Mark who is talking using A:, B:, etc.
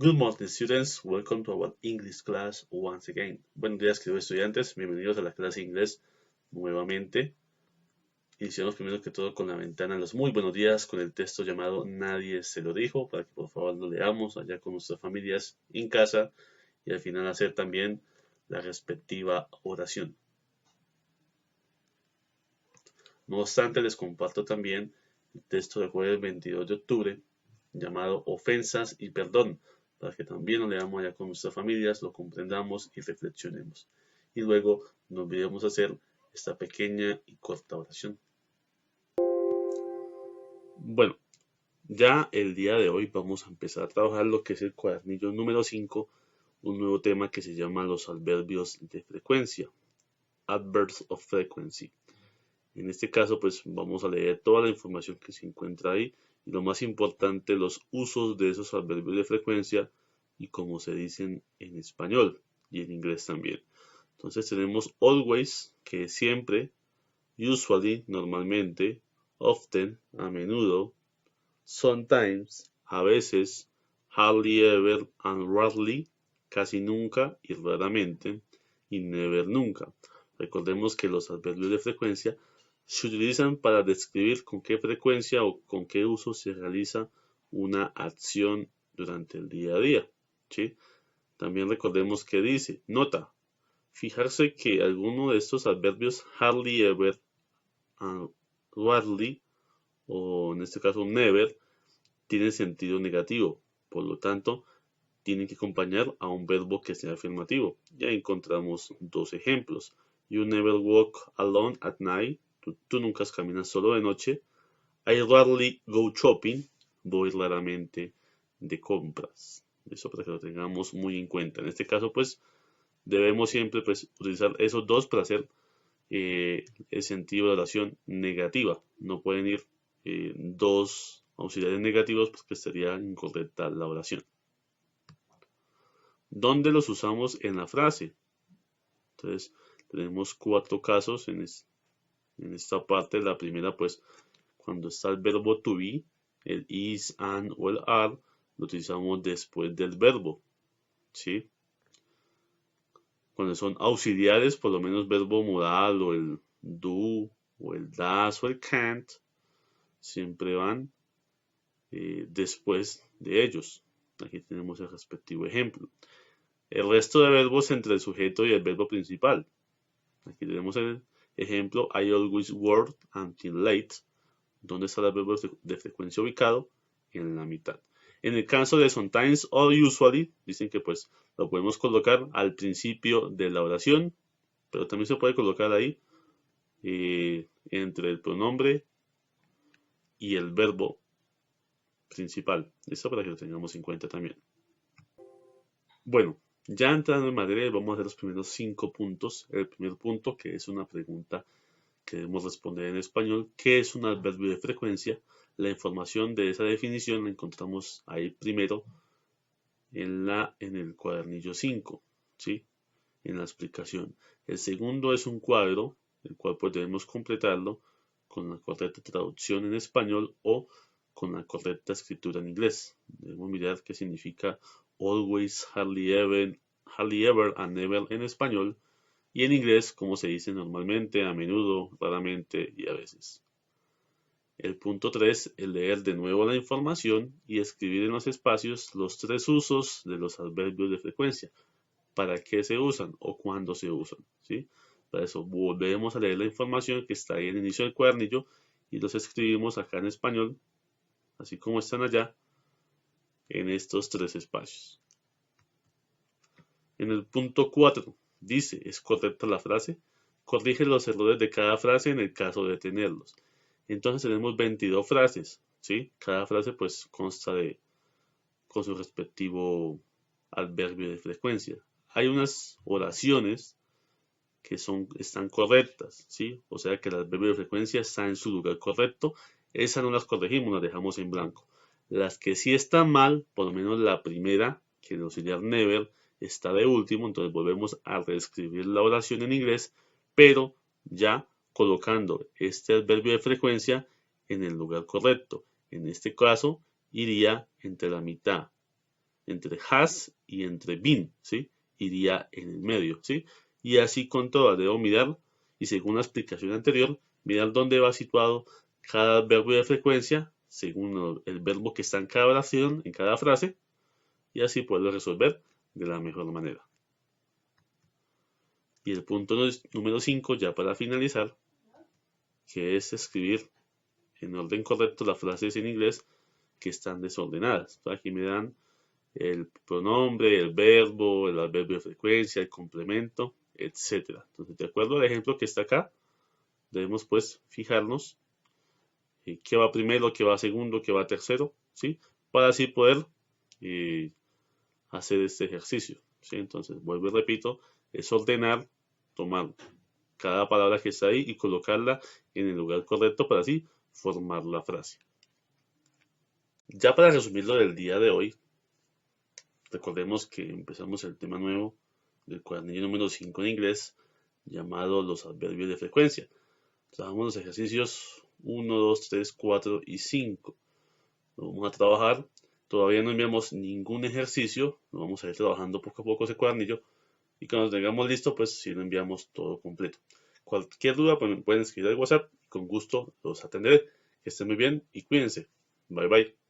A: Good morning, students. Welcome to our English class once again. Buenos días, queridos estudiantes. Bienvenidos a la clase de inglés nuevamente. Iniciamos primero que todo con la ventana de los muy buenos días con el texto llamado Nadie se lo dijo, para que por favor lo leamos allá con nuestras familias en casa y al final hacer también la respectiva oración. No obstante, les comparto también el texto del jueves 22 de octubre llamado Ofensas y Perdón, para que también lo leamos allá con nuestras familias, lo comprendamos y reflexionemos. Y luego nos olvidemos hacer esta pequeña y corta oración. Bueno, ya el día de hoy vamos a empezar a trabajar lo que es el cuadernillo número 5, un nuevo tema que se llama los adverbios de frecuencia, Adverbs of Frequency. En este caso, pues vamos a leer toda la información que se encuentra ahí y lo más importante, los usos de esos adverbios de frecuencia y cómo se dicen en español y en inglés también. Entonces tenemos always, que es siempre, usually, normalmente, often, a menudo, sometimes, a veces, hardly ever and rarely, casi nunca y raramente, y never nunca. Recordemos que los adverbios de frecuencia se utilizan para describir con qué frecuencia o con qué uso se realiza una acción durante el día a día. ¿Sí? También recordemos que dice, nota, fijarse que alguno de estos adverbios hardly ever and rarely, o en este caso never, tiene sentido negativo. Por lo tanto, tienen que acompañar a un verbo que sea afirmativo. Ya encontramos dos ejemplos. You never walk alone at night. Tú nunca caminas solo de noche. I rarely go shopping. Voy raramente de compras. Eso para que lo tengamos muy en cuenta. En este caso, pues, debemos siempre pues, utilizar esos dos para hacer el sentido de oración negativa. No pueden ir dos auxiliares negativos porque sería incorrecta la oración. ¿Dónde los usamos en la frase? Entonces, tenemos cuatro casos en esta parte. La primera, pues, cuando está el verbo to be, el is, and o el are, lo utilizamos después del verbo, ¿sí? Cuando son auxiliares, por lo menos verbo modal o el do o el does o el can't, siempre van después de ellos. Aquí tenemos el respectivo ejemplo. El resto de verbos entre el sujeto y el verbo principal. Aquí tenemos el ejemplo, I always work until late. ¿Dónde está el verbo de frecuencia ubicado? En la mitad. En el caso de sometimes or usually, dicen que pues lo podemos colocar al principio de la oración, pero también se puede colocar ahí entre el pronombre y el verbo principal. Esto para que lo tengamos en cuenta también. Bueno, ya entrando en materia, vamos a hacer los primeros 5 puntos. El primer punto, que es una pregunta que debemos responder en español, ¿qué es un adverbio de frecuencia? La información de esa definición la encontramos ahí primero en el cuadernillo 5, ¿sí? En la explicación. El segundo es un cuadro, el cual pues debemos completarlo con la correcta traducción en español o con la correcta escritura en inglés. Debemos mirar qué significa always, hardly ever and never en español y en inglés como se dice normalmente, a menudo, raramente y a veces. El punto 3, el leer de nuevo la información y escribir en los espacios los 3 usos de los adverbios de frecuencia. ¿Para qué se usan o cuándo se usan? ¿Sí? Para eso volvemos a leer la información que está ahí en el inicio del cuadernillo y los escribimos acá en español, así como están allá, en estos 3 espacios. En el punto 4 dice, ¿es correcta la frase? Corrige los errores de cada frase en el caso de tenerlos. Entonces tenemos 22 frases, ¿sí? Cada frase pues consta con su respectivo adverbio de frecuencia. Hay unas oraciones que están correctas, ¿sí? O sea que el adverbio de frecuencia está en su lugar correcto. Esas no las corregimos, las dejamos en blanco. Las que sí están mal, por lo menos la primera, que el auxiliar never, está de último, entonces volvemos a reescribir la oración en inglés, pero ya colocando este adverbio de frecuencia en el lugar correcto. En este caso, iría entre la mitad. entre has y entre been, ¿sí? Iría en el medio, ¿sí? Y así con todas debo mirar, y según la explicación anterior, mirar dónde va situado cada verbo de frecuencia, según el verbo que está en cada oración, en cada frase, y así poderlo resolver de la mejor manera. Y el punto número 5, ya para finalizar, que es escribir en orden correcto las frases en inglés que están desordenadas. Aquí me dan el pronombre, el verbo, el adverbio de frecuencia, el complemento, etc. Entonces, de acuerdo al ejemplo que está acá, debemos pues fijarnos qué va primero, qué va segundo, qué va tercero, ¿sí? Para así poder hacer este ejercicio, ¿sí? Entonces, vuelvo y repito, es ordenar, tomar cada palabra que está ahí y colocarla en el lugar correcto para así formar la frase. Ya para resumir lo del día de hoy, recordemos que empezamos el tema nuevo del cuadernillo número 5 en inglés, llamado los adverbios de frecuencia. Trabajamos los ejercicios 1, 2, 3, 4 y 5. Lo vamos a trabajar. Todavía no enviamos ningún ejercicio. Lo vamos a ir trabajando poco a poco ese cuadernillo. Y cuando tengamos listo, pues sí lo enviamos todo completo. Cualquier duda, pues me pueden escribir al WhatsApp. Con gusto los atenderé. Que estén muy bien y cuídense. Bye bye.